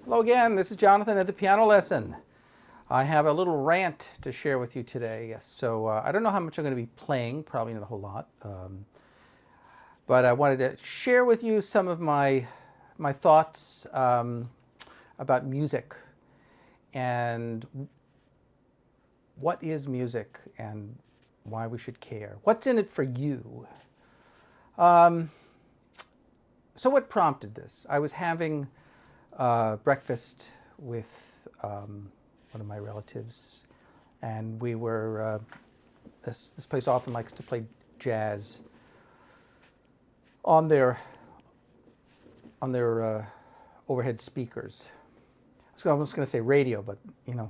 Hello again, this is Jonathan at the Piano Lesson. I have a little rant to share with you today. Yes, so I don't know how much I'm going to be playing, probably not a whole lot, but I wanted to share with you some of my thoughts about music and what is music and why we should care. What's in it for you? So what prompted this? I was having breakfast with one of my relatives, and we were this place often likes to play jazz on their overhead speakers. I was going to say radio, but you know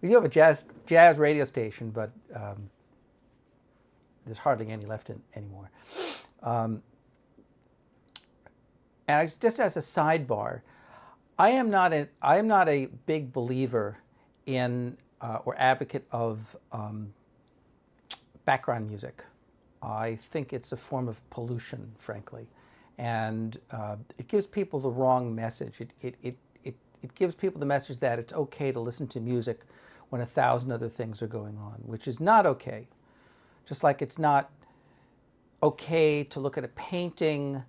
we do have a jazz radio station, but there's hardly any left anymore. And just as a sidebar, I am not a big believer in or advocate of background music. I think it's a form of pollution, frankly, and it gives people the wrong message. It gives people the message that it's okay to listen to music when 1,000 other things are going on, which is not okay. Just like it's not okay to look at a painting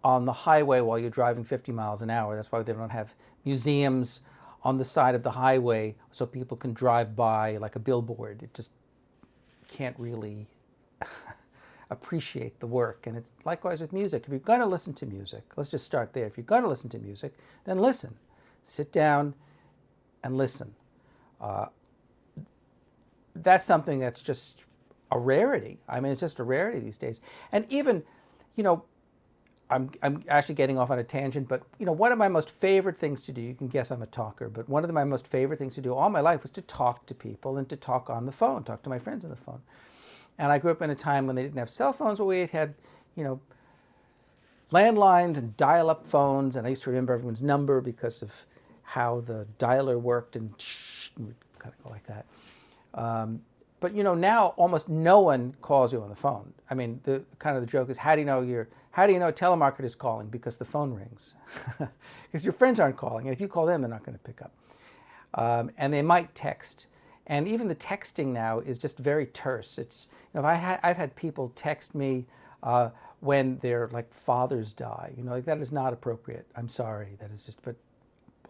on the highway while you're driving 50 miles an hour. That's why they don't have museums on the side of the highway so people can drive by like a billboard. It just can't really appreciate the work. And it's likewise with music. If you're going to listen to music, let's just start there. If you're going to listen to music, then listen. Sit down and listen. That's something that's just a rarity. I mean, it's just a rarity these days. And even, you know, I'm actually getting off on a tangent, but you know, one of my most favorite things to do, you can guess I'm a talker, but one of my most favorite things to do all my life was to talk to people and to talk on the phone, talk to my friends on the phone. And I grew up in a time when they didn't have cell phones, but we had, you know, landlines and dial-up phones, and I used to remember everyone's number because of how the dialer worked, and we'd kind of go like that. But you know, now almost no one calls you on the phone. I mean, the joke is, how do you know a telemarketer is calling? Because the phone rings. Because your friends aren't calling, and if you call them, they're not going to pick up. And they might text. And even the texting now is just very terse. It's, you know, I've had people text me when their like fathers die. You know, like that is not appropriate. I'm sorry, that is just. But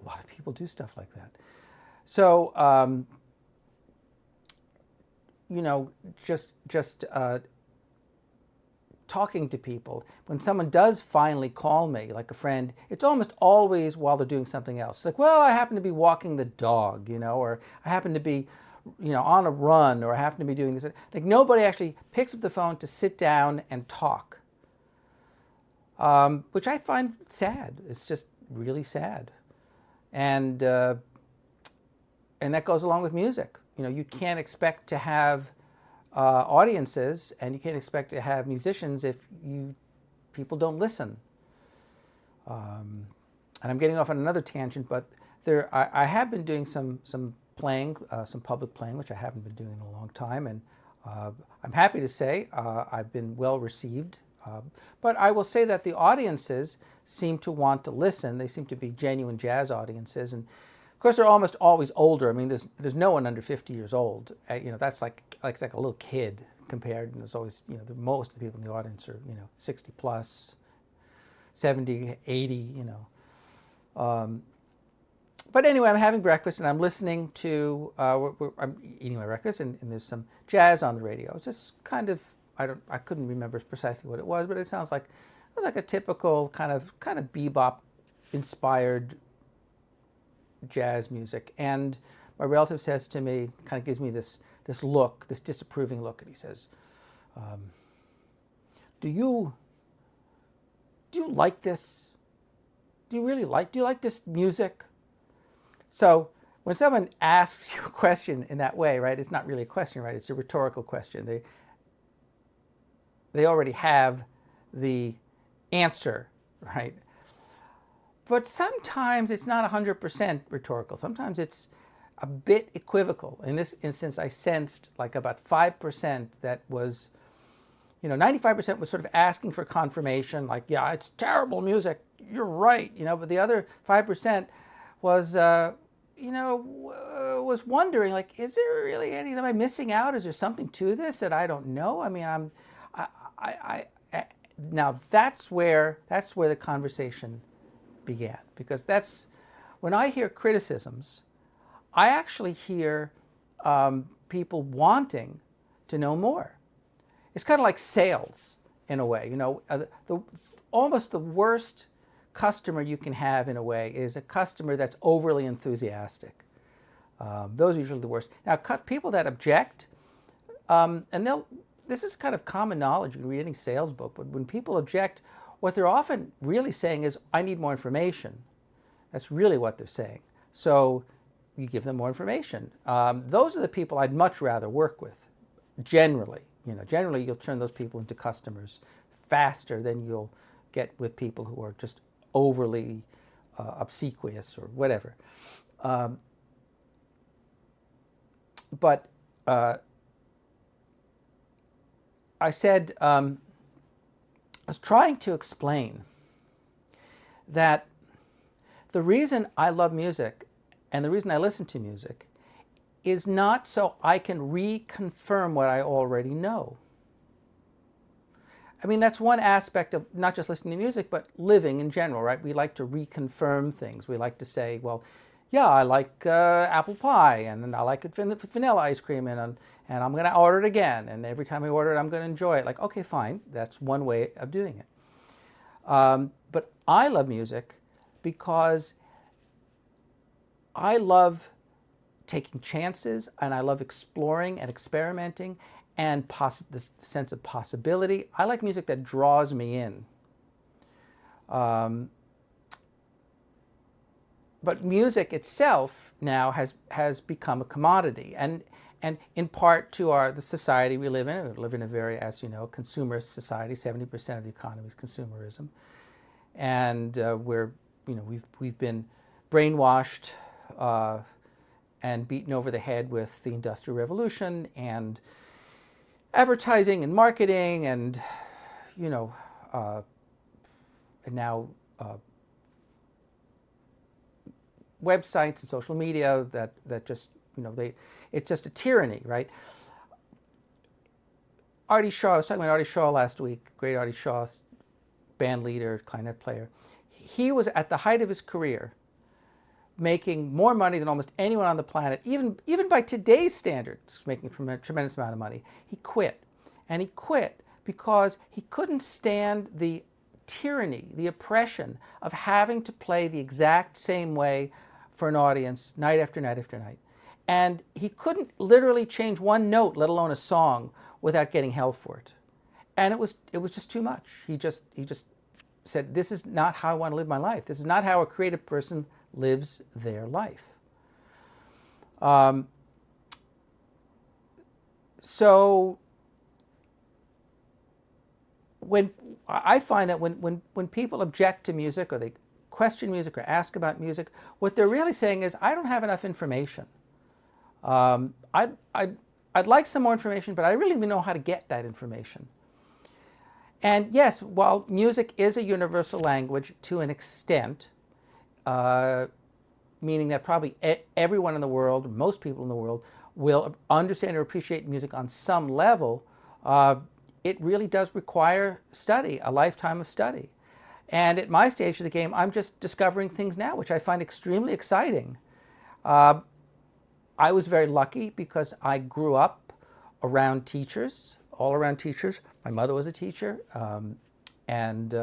a lot of people do stuff like that. So. You know, just talking to people. When someone does finally call me, like a friend, it's almost always while they're doing something else. It's like, well, I happen to be walking the dog, you know, or I happen to be, you know, on a run, or I happen to be doing this. Like nobody actually picks up the phone to sit down and talk, which I find sad. It's just really sad, and that goes along with music. You know, you can't expect to have audiences, and you can't expect to have musicians if people don't listen. And I'm getting off on another tangent, but I have been doing some playing, some public playing, which I haven't been doing in a long time, and I'm happy to say I've been well received. But I will say that the audiences seem to want to listen. They seem to be genuine jazz audiences, and of course, they're almost always older. I mean, there's no one under 50 years old. You know, that's like a little kid compared. And there's always, you know, most of the people in the audience are, you know, 60 plus, 70, 80, you know. But anyway, I'm having breakfast and I'm listening to, I'm eating my breakfast, and there's some jazz on the radio. It's just kind of, I couldn't remember precisely what it was, but it was like a typical kind of bebop inspired jazz music. And my relative says to me, kind of gives me this look, this disapproving look, and he says, do you like this? Do you like this music? So when someone asks you a question in that way, right, it's not really a question, right? It's a rhetorical question. They already have the answer, right? But sometimes it's not 100% rhetorical. Sometimes it's a bit equivocal. In this instance, I sensed like about 5% that was 95% was sort of asking for confirmation, like, yeah, it's terrible music, you're right, but the other 5% was, was wondering, like, is there really am I missing out? Is there something to this that I don't know? I mean, now that's where the conversation began, because that's when I hear criticisms, I actually hear people wanting to know more. It's kind of like sales in a way. Almost the worst customer you can have in a way is a customer that's overly enthusiastic. Those are usually the worst. Now, people that object, this is kind of common knowledge. You can read any sales book, but when people object, what they're often really saying is, I need more information. That's really what they're saying. So you give them more information. Those are the people I'd much rather work with, generally. Generally you'll turn those people into customers faster than you'll get with people who are just overly obsequious or whatever. But I said, I was trying to explain that the reason I love music and the reason I listen to music is not so I can reconfirm what I already know. I mean, that's one aspect of not just listening to music, but living in general, right? We like to reconfirm things. We like to say, well, yeah, I like apple pie, and I like it with vanilla ice cream, and I'm going to order it again. And every time I order it, I'm going to enjoy it. Like, okay, fine. That's one way of doing it. But I love music because I love taking chances, and I love exploring and experimenting and the sense of possibility. I like music that draws me in. But music itself now has become a commodity, and in part to the society we live in. We live in a very, as you know, consumerist society. 70% of the economy is consumerism, and we've been brainwashed and beaten over the head with the Industrial Revolution and advertising and marketing, and and now websites and social media that just it's just a tyranny, right? Artie Shaw, I was talking about Artie Shaw last week, great Artie Shaw, band leader, clarinet player. He was at the height of his career making more money than almost anyone on the planet, even by today's standards, making a tremendous amount of money. He quit. And he quit because he couldn't stand the tyranny, the oppression of having to play the exact same way for an audience night after night after night. And he couldn't literally change one note, let alone a song, without getting hell for it. And it was just too much. He just said, this is not how I want to live my life. This is not how a creative person lives their life. So when I find that when people object to music, or they question music or ask about music, what they're really saying is, I don't have enough information. I'd like some more information, but I really don't even know how to get that information. And yes, while music is a universal language to an extent, meaning that probably everyone in the world, most people in the world, will understand or appreciate music on some level, it really does require study, a lifetime of study. And at my stage of the game, I'm just discovering things now, which I find extremely exciting. I was very lucky because I grew up around teachers, all around teachers. My mother was a teacher, and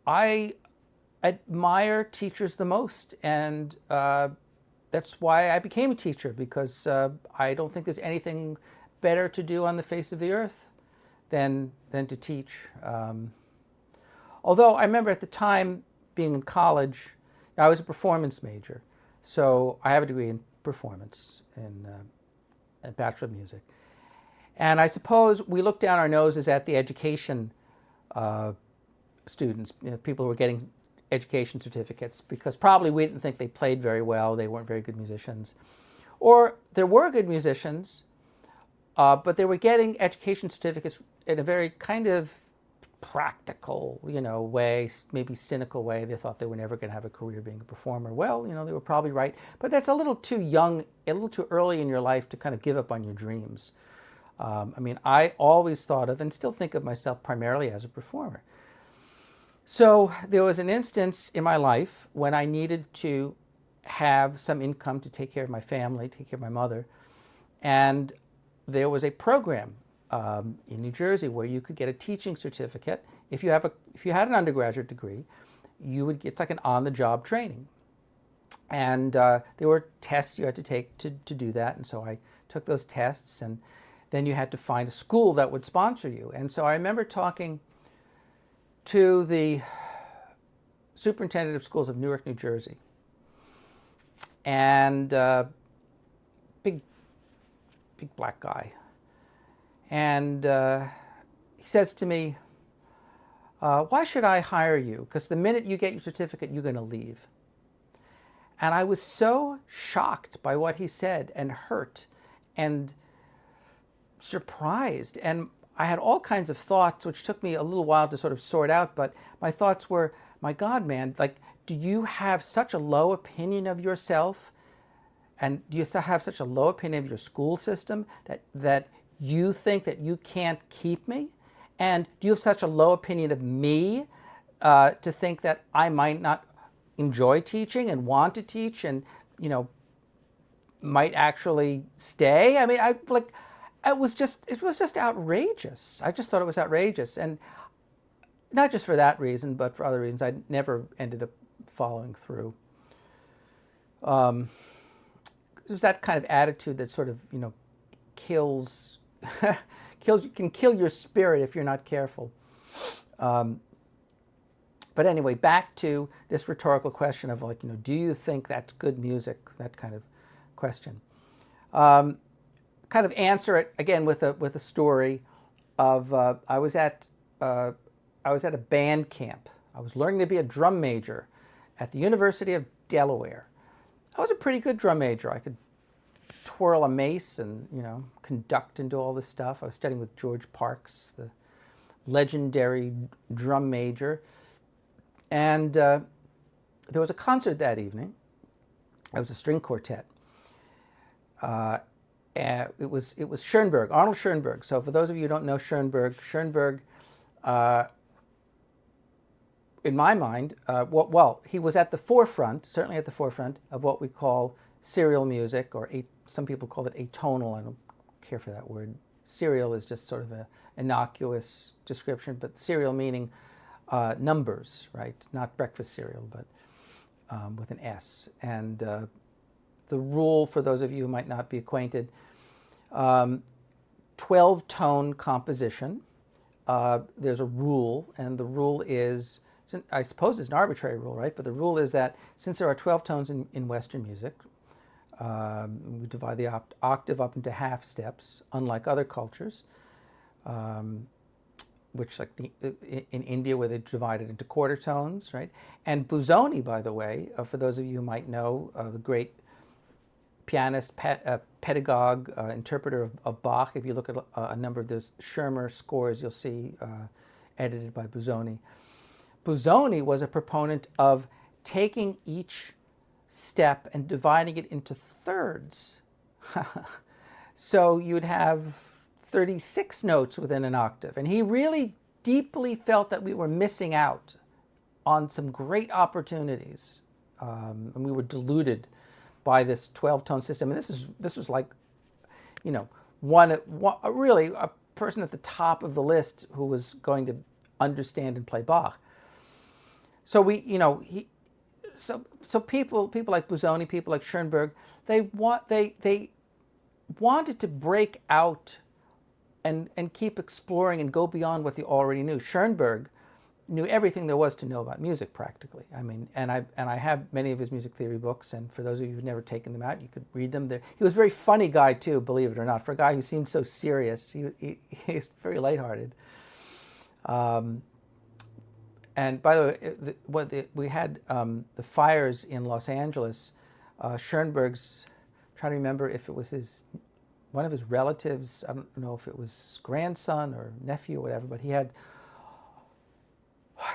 I admire teachers the most, and that's why I became a teacher, because I don't think there's anything better to do on the face of the earth than to teach. Although I remember at the time being in college, I was a performance major, so I have a degree in performance, in a Bachelor of Music. And I suppose we look down our noses at the education students, people who were getting education certificates, because probably we didn't think they played very well, they weren't very good musicians. Or there were good musicians, But they were getting education certificates in a very kind of practical, way, maybe cynical way. They thought they were never going to have a career being a performer. Well, they were probably right, but that's a little too young, a little too early in your life to kind of give up on your dreams. I always thought of and still think of myself primarily as a performer. So there was an instance in my life when I needed to have some income to take care of my family, take care of my mother, and there was a program in New Jersey where you could get a teaching certificate. If you had an undergraduate degree, it's like an on-the-job training. And there were tests you had to take to do that. And so I took those tests, and then you had to find a school that would sponsor you. And so I remember talking to the superintendent of schools of Newark, New Jersey. And big black guy. And he says to me, why should I hire you? Because the minute you get your certificate, you're going to leave. And I was so shocked by what he said, and hurt and surprised. And I had all kinds of thoughts, which took me a little while to sort of sort out. But my thoughts were, my God, man, do you have such a low opinion of yourself? And do you have such a low opinion of your school system that you think that you can't keep me? And do you have such a low opinion of me to think that I might not enjoy teaching and want to teach and, might actually stay? I mean, it was just outrageous. I just thought it was outrageous. And not just for that reason, but for other reasons. I never ended up following through. It was that kind of attitude that sort of, kills, can kill your spirit if you're not careful. But anyway, back to this rhetorical question of do you think that's good music? That kind of question. Kind of answer it again with a story of I was at a band camp. I was learning to be a drum major at the University of Delaware. I was a pretty good drum major. I could twirl a mace and, conduct and do all this stuff. I was studying with George Parks, the legendary drum major. And there was a concert that evening. It was a string quartet. And it was Schoenberg, Arnold Schoenberg. So for those of you who don't know Schoenberg, in my mind, he was at the forefront, certainly at the forefront of what we call serial music, or some people call it atonal. I don't care for that word. Serial is just sort of an innocuous description, but serial meaning numbers, right? Not breakfast cereal, but with an S. And the rule, for those of you who might not be acquainted, 12-tone composition. There's a rule, and the rule is, I suppose it's an arbitrary rule, right? But the rule is that since there are 12 tones in Western music, we divide the octave up into half steps, unlike other cultures, which in India, where they divide it into quarter tones, right? And Busoni, by the way, for those of you who might know, the great pianist, pedagogue, interpreter of Bach. If you look at a number of those Schirmer scores, you'll see edited by Busoni. Busoni was a proponent of taking each step and dividing it into thirds. So you'd have 36 notes within an octave. And he really deeply felt that we were missing out on some great opportunities. And we were deluded by this 12-tone system. And this was like, really a person at the top of the list who was going to understand and play Bach. So so people like Busoni, people like Schoenberg, they wanted to break out and keep exploring and go beyond what they already knew. Schoenberg knew everything there was to know about music, practically. I mean, and I have many of his music theory books, and for those of you who've never taken them out, you could read them. He was a very funny guy too, believe it or not. For a guy who seemed so serious, he's very lighthearted. And by the way, we had the fires in Los Angeles. Schoenberg's, trying to remember if it was his one of his relatives, I don't know if it was his grandson or nephew or whatever, but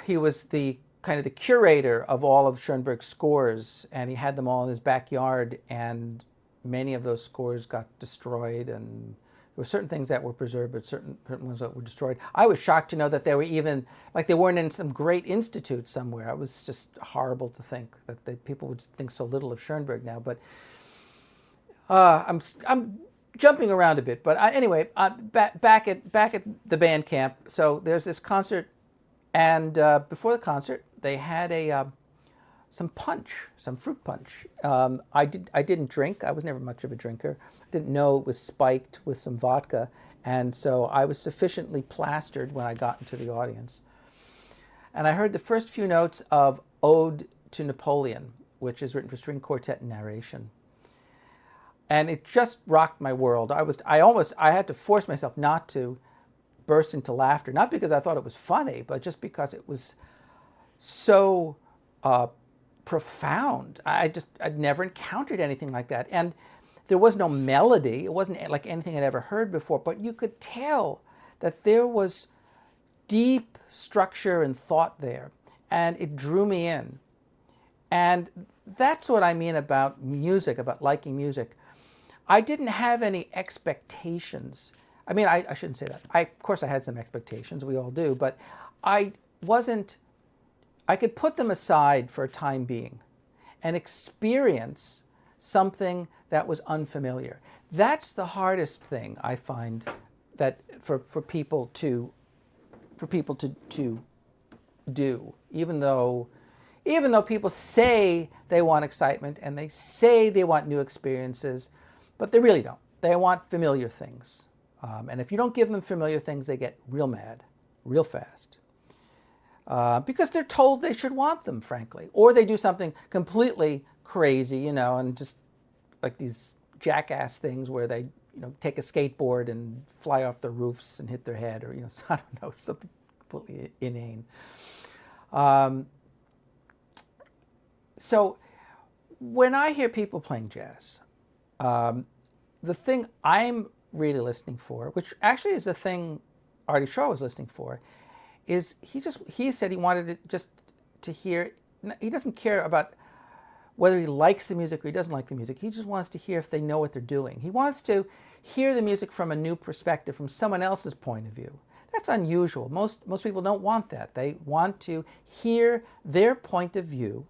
he was the kind of the curator of all of Schoenberg's scores, and he had them all in his backyard, and many of those scores got destroyed, and there were certain things that were preserved, but certain ones that were destroyed. I was shocked to know that they were even, like, they weren't in some great institute somewhere. It was just horrible to think that people would think so little of Schoenberg now. But I'm jumping around a bit. But anyway, back at the band camp. So there's this concert, and before the concert, they had some punch, some fruit punch. I didn't drink. I was never much of a drinker. I didn't know it was spiked with some vodka, and so I was sufficiently plastered when I got into the audience. And I heard the first few notes of Ode to Napoleon, which is written for string quartet and narration. And it just rocked my world. I had to force myself not to burst into laughter, not because I thought it was funny, but just because it was so profound. I'd never encountered anything like that. And there was no melody. It wasn't like anything I'd ever heard before, but you could tell that there was deep structure and thought there, and it drew me in. And that's what I mean about music, about liking music. I didn't have any expectations. I mean, I shouldn't say that. Of course I had some expectations, we all do, but I could put them aside for a time being and experience something that was unfamiliar. That's the hardest thing I find, that for people to do, even though people say they want excitement and they say they want new experiences, but they really don't. They want familiar things. And if you don't give them familiar things, they get real mad, real fast. Because they're told they should want them, frankly. Or they do something completely crazy, and just like these jackass things where they, take a skateboard and fly off the roofs and hit their head, or, I don't know, something completely inane. So when I hear people playing jazz, the thing I'm really listening for, which actually is the thing Artie Shaw was listening for, is he said he wanted it just to hear. He doesn't care about whether he likes the music or he doesn't like the music. He just wants to hear if they know what they're doing. He wants to hear the music from a new perspective, from someone else's point of view. That's unusual. Most people don't want that. They want to hear their point of view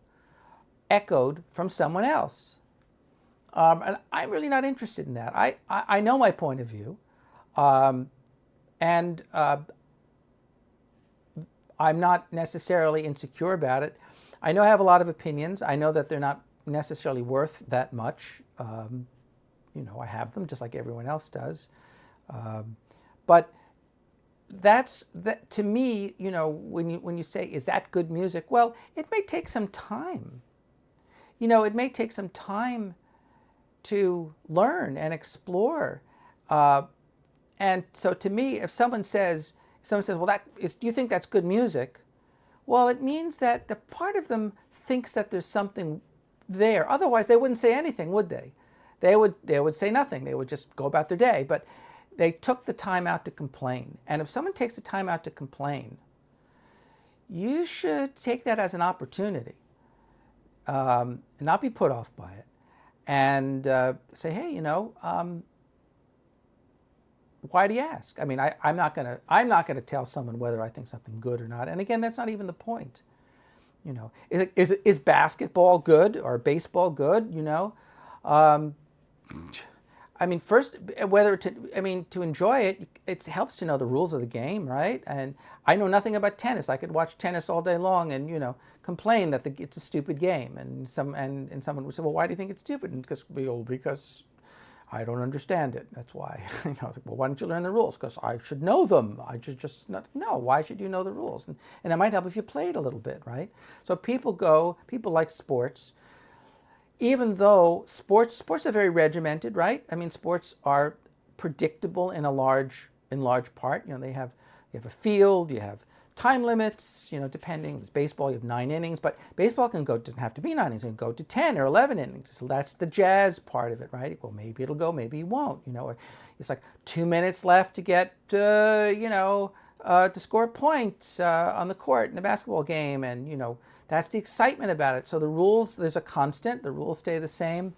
echoed from someone else. And I'm really not interested in that. I know my point of view, and I'm not necessarily insecure about it. I know I have a lot of opinions. I know that they're not necessarily worth that much. I have them just like everyone else does. But that to me, when you say, is that good music? Well, it may take some time. It may take some time to learn and explore. And so to me, if someone says, well, do you think that's good music? Well, it means that the part of them thinks that there's something there. Otherwise, they wouldn't say anything, would they? They would say nothing. They would just go about their day. But they took the time out to complain. And if someone takes the time out to complain, you should take that as an opportunity, not be put off by it, and say, hey, why do you ask? I mean, I'm not gonna tell someone whether I think something good or not. And again, that's not even the point. Is basketball good or baseball good? I mean, first, to enjoy it, it helps to know the rules of the game, right? And I know nothing about tennis. I could watch tennis all day long and, complain that it's a stupid game. And someone would say, well, why do you think it's stupid? And because I don't understand it. That's why. I was like, well, why don't you learn the rules? Because I should know them. I should just not know. Why should you know the rules? And it might help if you play it a little bit, right? So people like sports. Even though sports are very regimented, right? I mean, sports are predictable in large part. You have a field, you have time limits, depending. With baseball, you have 9 innings, but baseball doesn't have to be 9 innings. It can go to 10 or 11 innings. So that's the jazz part of it, right? Well, maybe it'll go, maybe it won't, or it's like 2 minutes left to get, to score points on the court in a basketball game. And, that's the excitement about it. So the rules, there's a constant, the rules stay the same.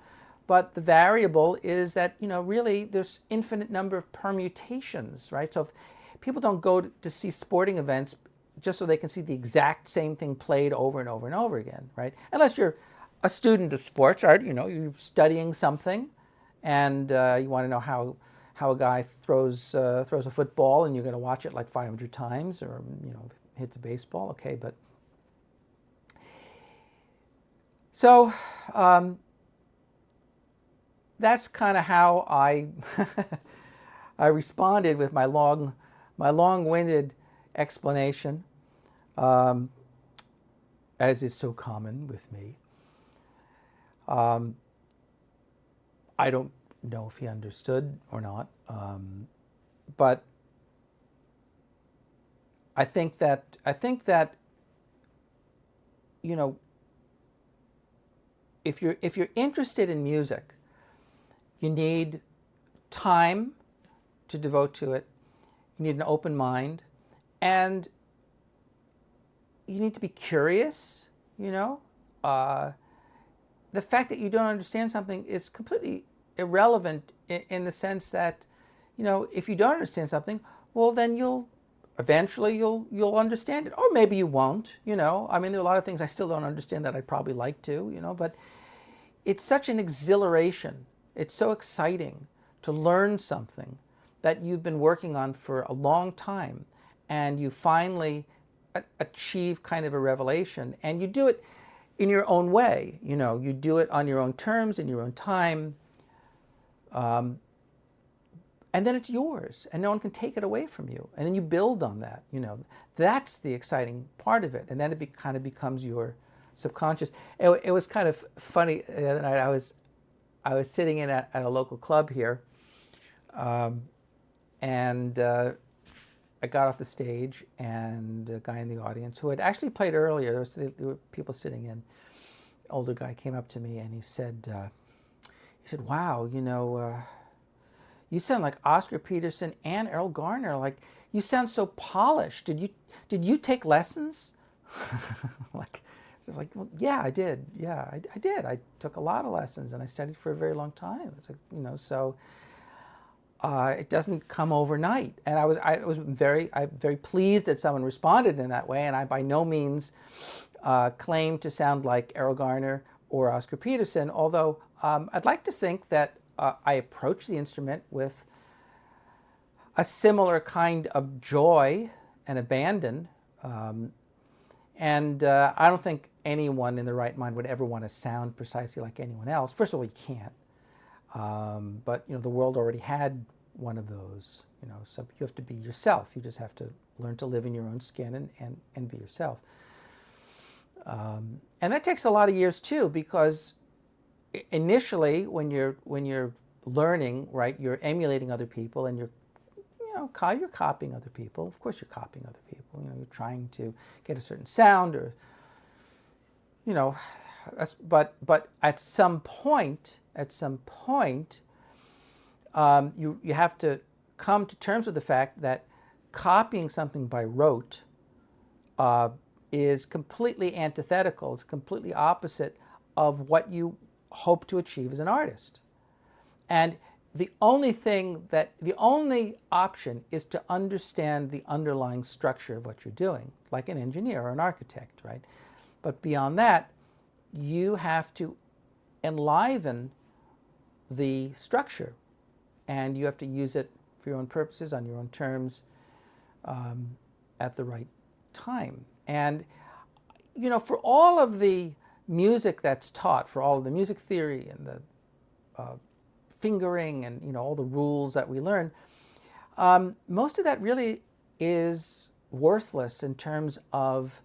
But the variable is that, really there's infinite number of permutations, right? So if people don't go to see sporting events just so they can see the exact same thing played over and over and over again, right? Unless you're a student of sports, right? You're studying something and you want to know how a guy throws a football, and you're going to watch it like 500 times, or, hits a baseball, okay, but... So, that's kind of how I I responded with my long-winded explanation, as is so common with me. I don't know if he understood or not, but I think that if you're interested in music, you need time to devote to it. You need an open mind, and you need to be curious. The fact that you don't understand something is completely irrelevant in the sense that, if you don't understand something, well, then eventually you'll understand it, or maybe you won't. There are a lot of things I still don't understand that I'd probably like to. But it's such an exhilaration. It's so exciting to learn something that you've been working on for a long time, and you finally achieve kind of a revelation, and you do it in your own way. You do it on your own terms, in your own time, and then it's yours, and no one can take it away from you. And then you build on that. That's the exciting part of it, and then it kind of becomes your subconscious. It was kind of funny the other night. I was sitting in at a local club here, and I got off the stage, and a guy in the audience who had actually played earlier, there were people sitting in, older guy came up to me, and he said, wow, you sound like Oscar Peterson and Errol Garner. Like, you sound so polished. Did you take lessons? I was like, well, yeah, I did. Yeah, I did. I took a lot of lessons, and I studied for a very long time. It's like, so it doesn't come overnight. And I was very pleased that someone responded in that way. And I by no means claim to sound like Errol Garner or Oscar Peterson, although I'd like to think that I approach the instrument with a similar kind of joy and abandon. And I don't think anyone in their right mind would ever want to sound precisely like anyone else. First of all, you can't. But the world already had one of those. So you have to be yourself. You just have to learn to live in your own skin and be yourself. And that takes a lot of years too, because initially, when you're learning, right, you're emulating other people, and you're copying other people. Of course, you're copying other people. You're trying to get a certain sound, or but at some point, you have to come to terms with the fact that copying something by rote is completely antithetical. It's completely opposite of what you hope to achieve as an artist. And the only option is to understand the underlying structure of what you're doing, like an engineer or an architect, right? But beyond that, you have to enliven the structure, and you have to use it for your own purposes, on your own terms, at the right time. And, for all of the music that's taught, for all of the music theory and the fingering and all the rules that we learn, most of that really is worthless in terms of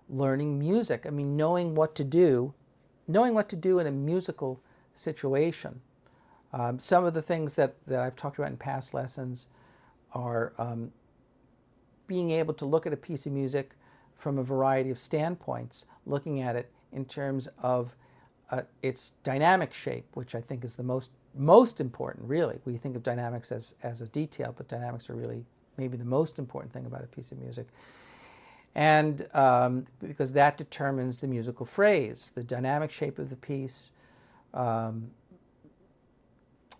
learning music. I mean, knowing what to do in a musical situation. Some of the things that I've talked about in past lessons are being able to look at a piece of music from a variety of standpoints, looking at it in terms of its dynamic shape, which I think is the most important, really. We think of dynamics as a detail, but dynamics are really maybe the most important thing about a piece of music. And because that determines the musical phrase, the dynamic shape of the piece,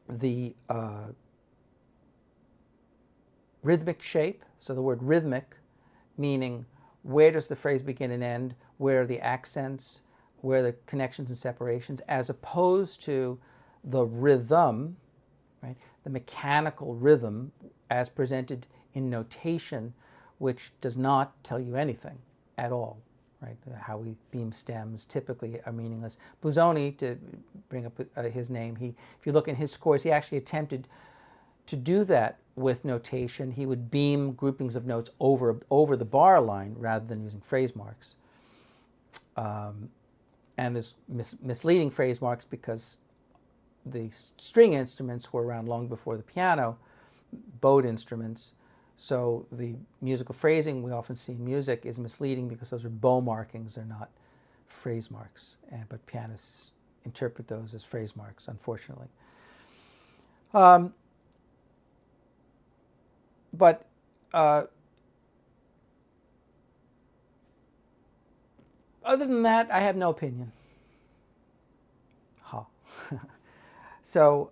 the rhythmic shape. So the word rhythmic, meaning where does the phrase begin and end, where are the accents, where are the connections and separations, as opposed to the rhythm, right? The mechanical rhythm as presented in notation, which does not tell you anything at all, right? How we beam stems typically are meaningless. Busoni, to bring up his name, if you look in his scores, he actually attempted to do that with notation. He would beam groupings of notes over the bar line rather than using phrase marks. And there's misleading phrase marks because the string instruments were around long before the piano, bowed instruments. So the musical phrasing we often see in music is misleading because those are bow markings, they're not phrase marks. But pianists interpret those as phrase marks, unfortunately. But other than that, I have no opinion. So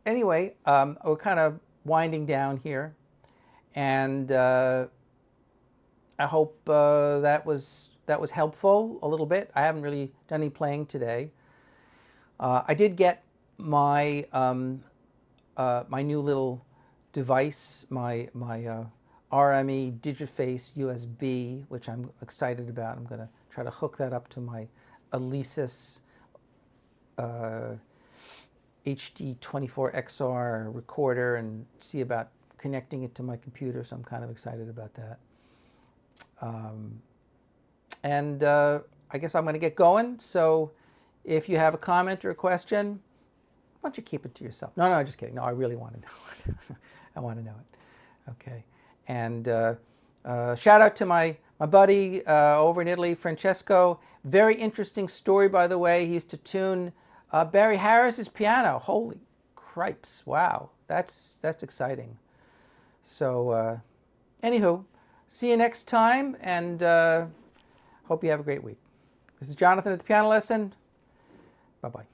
anyway, we're kind of winding down here, and I hope that was helpful a little bit. I haven't really done any playing today. I did get my my new little device, my RME Digiface USB, which I'm excited about. I'm going to try to hook that up to my Alesis HD24XR recorder and see about connecting it to my computer, so I'm kind of excited about that. I guess I'm going to get going, so if you have a comment or a question, why don't you keep it to yourself? No, just kidding. No, I really want to know it. I want to know it. Okay. And shout out to my buddy over in Italy, Francesco. Very interesting story, by the way. He used to tune Barry Harris's piano. Holy cripes. Wow. That's exciting. So anywho, see you next time, and hope you have a great week. This is Jonathan at The Piano Lesson. Bye-bye.